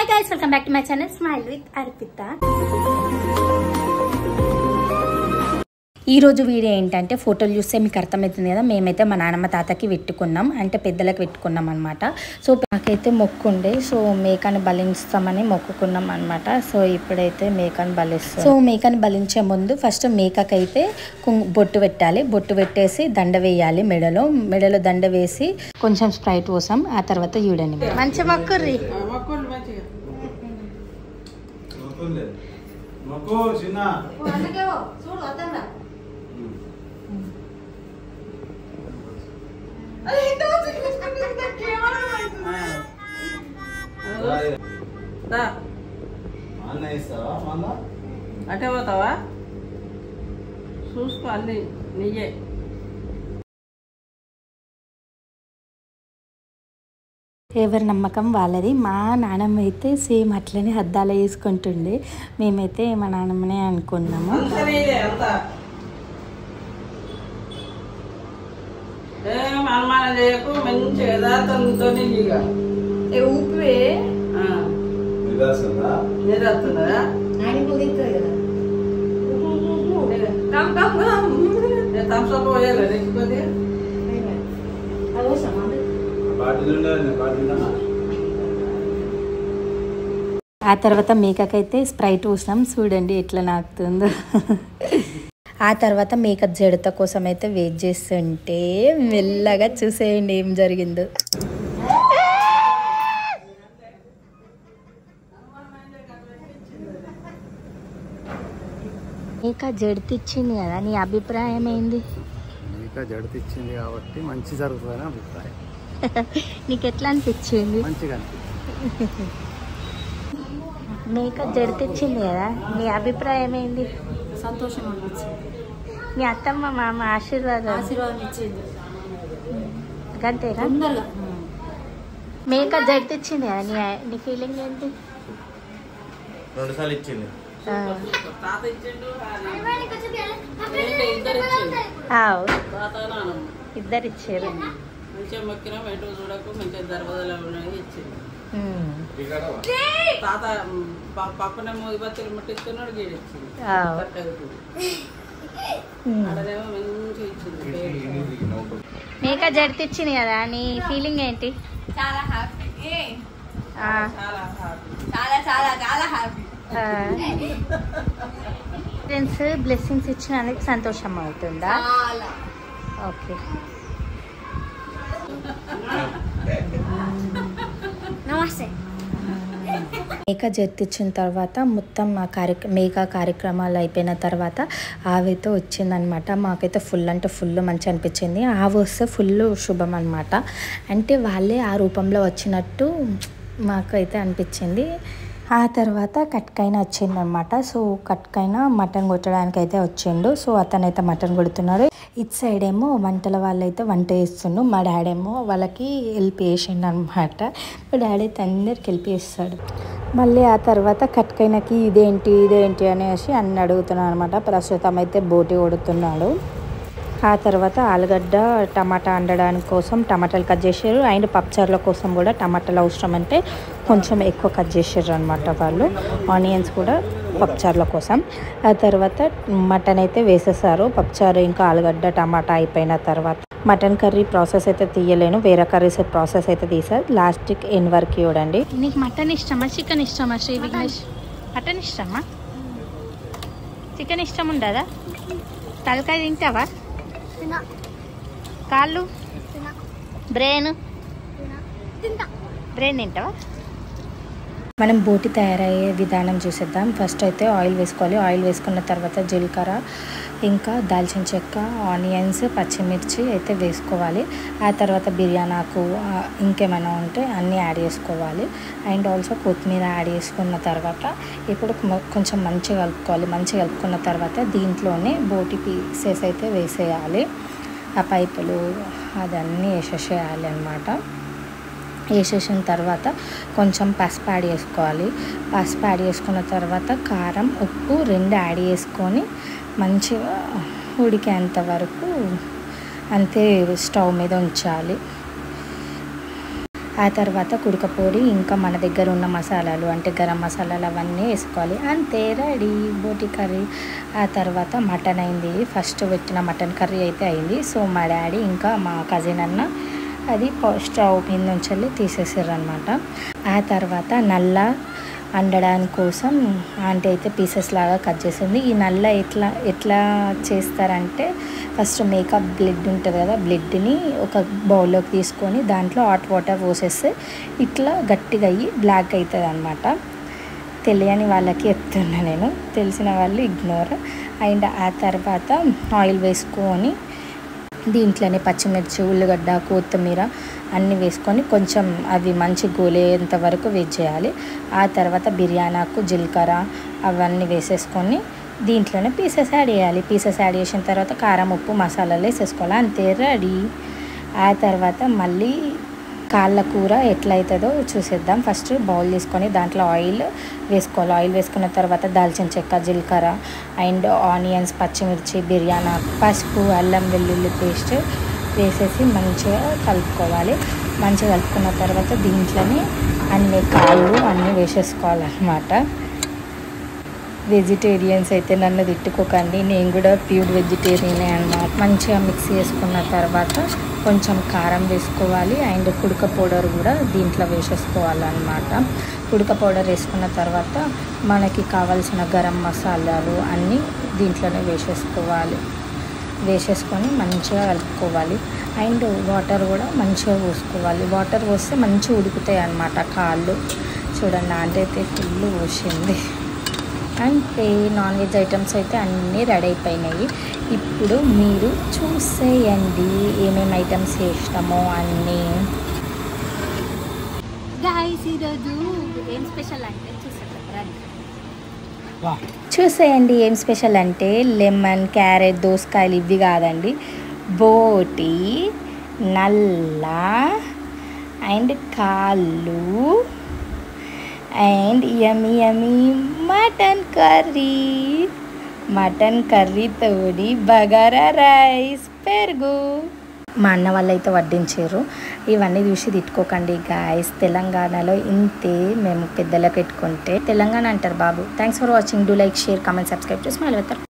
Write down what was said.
Hi guys, welcome back to my channel smile with Arpita. ఈ రోజు video ఏంటంటే, ఫోటోలు చూస్తే మీకు అర్థమవుతుంది కదా, మేమైతే మా నాన్నమ్మ తాతకి పెట్టుకున్నాం, అంటే పెద్దలకు పెట్టుకున్నాం అనమాట. సో నాకైతే మొక్కుండే, సో మేకని బలిస్తామని మొక్కుకున్నాం అనమాట. సో ఇప్పుడైతే మేకని బలిస్తాం. సో మేకని బలించే ముందు ఫస్ట్ మేకకైతే బొట్టు పెట్టాలి. బొట్టు పెట్టేసి దండ వేయాలి. మెడలో దండ వేసి కొంచెం స్ప్రైట్ పోసాం. ఆ తర్వాత చూడండి, మంచి మొక్కుర్రి. అటే పోతావా చూసుకో, అన్ని నీయే. ఎవరి నమ్మకం వాళ్ళది. మా నాన్నమ్మ అయితే సేమ్ అట్లనే అద్దాలు వేసుకుంటుండే, మేమైతే మా నాన్నమ్మనే అనుకున్నాము. అనుమానం చేయకు, మంచిగా ఊపి నిద్రస్తుందా థమ్స్అప్ పోయాలి లేకపోతే ఆ తర్వాత మేకకైతే స్ప్రైట్ పోసినాం. చూడండి ఎట్లా నాకుతుందో. ఆ తర్వాత మేకప్ జడత కోసం అయితే వెయిట్ చేస్తుంటే మెల్లగా చూసేయండి ఏం జరిగిందో. మేక జడతిచ్చింది కదా, నీ అభిప్రాయం ఏంది? మేక జడతిచ్చింది కాబట్టి మంచి జరుగుతుందని అభిప్రాయం. నీకు ఎట్లా అనిపించింది? మంచిగా అనిపించింది. మేక జడతిచ్చింది కదా, నీ అభిప్రాయం ఏంది? సంతోషం అనిపించింది. మీ అత్తమ్మ మామ ఆశీర్వాదం ఇచ్చింది. అంతేనా? మేక జడతిచ్చింది కదా, నీ ఫీలింగ్ ఏంటి? 2 సార్లు ఇచ్చింది. తాత ఇచ్చిండు, ఇద్దరు ఇచ్చారు. మంచిగా మొక్కినా బయట చూడకు, మంచిగా దర్వాజాలు ఉన్నాయి ఇచ్చింది. తాత పక్కన మోదిబత్తులు ముట్టిస్తున్నాడు, గీడు ఇచ్చింది. అడదేమో మంచిగా ఇచ్చింది. మేక జడితిచ్చింది కదా, నీ ఫీలింగ్ ఏంటి? చాలా హ్యాపీ, చాలా హ్యాపీ, చాలా చాలా చాలా హ్యాపీ. ఫ్రెండ్స్ బ్లెస్సింగ్స్ ఇచ్చినందుకు సంతోషం అవుతుందా? ఓకే. నమస్తే. మేక జెత్తిచ్చిన తర్వాత మొత్తం మా మేక కార్యక్రమాలు అయిపోయిన తర్వాత ఆవైతే వచ్చిందనమాట. మాకైతే ఫుల్ అంటే ఫుల్ మంచి అనిపించింది. ఆవు వస్తే ఫుల్ శుభం అనమాట. అంటే వాళ్ళే ఆ రూపంలో వచ్చినట్టు మాకైతే అనిపించింది. ఆ తర్వాత కట్కైనా వచ్చిందనమాట. సో కట్కైనా మటన్ కొట్టడానికి అయితే వచ్చిండు. సో అతనైతే మటన్ కొడుతున్నాడు. ఇటు సైడ్ ఏమో వంటల వాళ్ళైతే వంట చేస్తుండు. మా డాడీ ఏమో వాళ్ళకి హెల్ప్ చేసిండు అనమాట. మా డాడీ అయితే అందరికి హెల్ప్ చేస్తాడు. మళ్ళీ ఆ తర్వాత కట్కైనకి ఇదేంటి అనేసి అన్ని అడుగుతున్నాడు అనమాట. ప్రస్తుతం అయితే బోటి కొడుతున్నాడు. ఆ తర్వాత ఆలుగడ్డ టమాటా వండడానికి కోసం టమాటాలు కట్ చేసారు. అండ్ పప్పుచారుల కోసం కూడా టమాటాలు అవసరం అంటే కొంచెం ఎక్కువ కట్ చేసారు అనమాట వాళ్ళు. ఆనియన్స్ కూడా పప్పుచారుల కోసం. ఆ తర్వాత మటన్ అయితే వేసేసారు. పప్పుచారు ఇంకా ఆలుగడ్డ టమాటా అయిపోయిన తర్వాత మటన్ కర్రీ ప్రాసెస్ అయితే తీయలేను, వేరే కర్రీస్ ప్రాసెస్ అయితే తీసారు. లాస్ట్కి ఎన్ వరకు చూడండి. నీకు మటన్ ఇష్టమా చికెన్ ఇష్టమా శ్రీ విఘ్నేష్? మటన్ ఇష్టమా? చికెన్ ఇష్టం ఉండదా? తలకాయ తింటావా? కాళ్ళు, బ్రెయిన్ తింటావా? మనం బోటి తయారయ్యే విధానం చూసేద్దాం. ఫస్ట్ అయితే ఆయిల్ వేసుకోవాలి. ఆయిల్ వేసుకున్న తర్వాత జీలకర్ర ఇంకా దాల్చిన చెక్క, ఆనియన్స్, పచ్చిమిర్చి అయితే వేసుకోవాలి. ఆ తర్వాత బిర్యానీ ఆకు ఇంకేమైనా ఉంటే అన్నీ యాడ్ చేసుకోవాలి. అండ్ ఆల్సో కొత్తిమీర యాడ్ చేసుకున్న తర్వాత ఇప్పుడు కొంచెం మంచిగా కలుపుకోవాలి. మంచిగా కలుపుకున్న తర్వాత దీంట్లోనే బోటి పీసెస్ అయితే వేసేయాలి. ఆ పైపులు అదన్నీ వేసేసేయాలి అన్నమాట. వేసేసిన తర్వాత కొంచెం పసుపు యాడ్ చేసుకోవాలి. పసుపు యాడ్ చేసుకున్న తర్వాత కారం, ఉప్పు 2 యాడ్ చేసుకొని మంచిగా ఉడికేంత వరకు అంతే స్టవ్ మీద ఉంచాలి. ఆ తర్వాత కుడకపొడి ఇంకా మన దగ్గర ఉన్న మసాలాలు అంటే గరం మసాలాలు అవన్నీ వేసుకోవాలి. అంతే రెడీ బోటి కర్రీ. ఆ తర్వాత మటన్ అయింది. ఫస్ట్ పెట్టిన మటన్ కర్రీ అయితే అయింది. సో మా డాడీ ఇంకా మా కజిన్ అన్న అది స్టవ్ మీద నుంచి తీసేసారు అనమాట. ఆ తర్వాత నల్ల వండడానికి కోసం ఆంటీ అయితే పీసెస్ లాగా కట్ చేసింది. ఈ నల్ల ఎట్లా చేస్తారంటే ఫస్ట్ మేకప్ బ్లడ్ ఉంటుంది కదా, బ్లడ్ని ఒక బౌల్లోకి తీసుకొని దాంట్లో హాట్ వాటర్ పోసేస్తే ఇట్లా గట్టిగా అయ్యి బ్లాక్ అవుతుంది అనమాట. తెలియని వాళ్ళకి చెప్తున్నా నేను, తెలిసిన వాళ్ళు ఇగ్నోర్. అండ్ ఆ తర్వాత ఆయిల్ వేసుకొని దీంట్లోనే పచ్చిమిర్చి, ఉల్లిగడ్డ, కొత్తిమీర అన్నీ వేసుకొని కొంచెం అవి మంచి గోలేంత వరకు వేట్ చేయాలి. ఆ తర్వాత బిర్యానీ ఆకు, జీలకర్ర అవన్నీ వేసేసుకొని దీంట్లోనే పీసెస్ యాడ్ చేయాలి. పీసెస్ యాడ్ చేసిన తర్వాత కారం, ఉప్పు, మసాలాలు వేసేసుకోవాలి. అంతే రెడీ. ఆ తర్వాత మళ్ళీ కాళ్ళ కూర ఎట్లయితుందో చూసేద్దాం. ఫస్ట్ బౌల్ తీసుకొని దాంట్లో ఆయిల్ వేసుకోవాలి. ఆయిల్ వేసుకున్న తర్వాత దాల్చిన చెక్క, జీలకర్ర అండ్ ఆనియన్స్, పచ్చిమిర్చి, బిర్యానీ ఆకు, పసుపు, అల్లం వెల్లుల్లి పేస్ట్ వేసేసి మంచిగా కలుపుకోవాలి. మంచిగా కలుపుకున్న తర్వాత దీంట్లోనే అన్ని కాళ్ళు అన్నీ వేసేసుకోవాలన్నమాట. వెజిటేరియన్స్ అయితే నన్ను తిట్టుకోకండి, నేను కూడా ప్యూర్ వెజిటేరియనే అన్నమాట. మంచిగా మిక్స్ చేసుకున్న తర్వాత కొంచెం కారం వేసుకోవాలి అండ్ కుడక పౌడర్ కూడా దీంట్లో వేసేసుకోవాలన్నమాట. కుడక పౌడర్ వేసుకున్న తర్వాత మనకి కావాల్సిన గరం మసాలాలు అన్నీ దీంట్లోనే వేసేసుకొని మంచిగా కలుపుకోవాలి. అండ్ వాటర్ కూడా మంచిగా పోసుకోవాలి. వాటర్ పోస్తే మంచిగా ఉడుకుతాయి అన్నమాట కాళ్ళు. చూడండి నాకైతే ఫుల్ పోసింది. అంటే నాన్ వెజ్ ఐటమ్స్ అయితే అన్నీ రెడీ అయిపోయినాయి. ఇప్పుడు మీరు చూసేయండి ఏమేమి ఐటమ్స్ చేసినామో అన్నీ. గైస్ ఈరోజు ఏం స్పెషల్ అంటే చూసేయండి ఏం స్పెషల్ అంటే లెమన్, క్యారెట్, దోసకాయలు ఇవి కాదండి, బోటి, నల్ల అండ్ కాళ్ళు అండ్ యమీ యమీ మటన్ కర్రీతోని బగారా రైస్, పెరుగు. మా అన్న వాళ్ళు అయితే వడ్డించారు. ఇవన్నీ చూసి తిట్టుకోకండి గాయస్, తెలంగాణలో ఇంతే మేము పెద్దలకు పెట్టుకుంటే తెలంగాణ అంటారు బాబు. Thanks for watching. Do like, share, comment, subscribe చేసి మళ్ళీ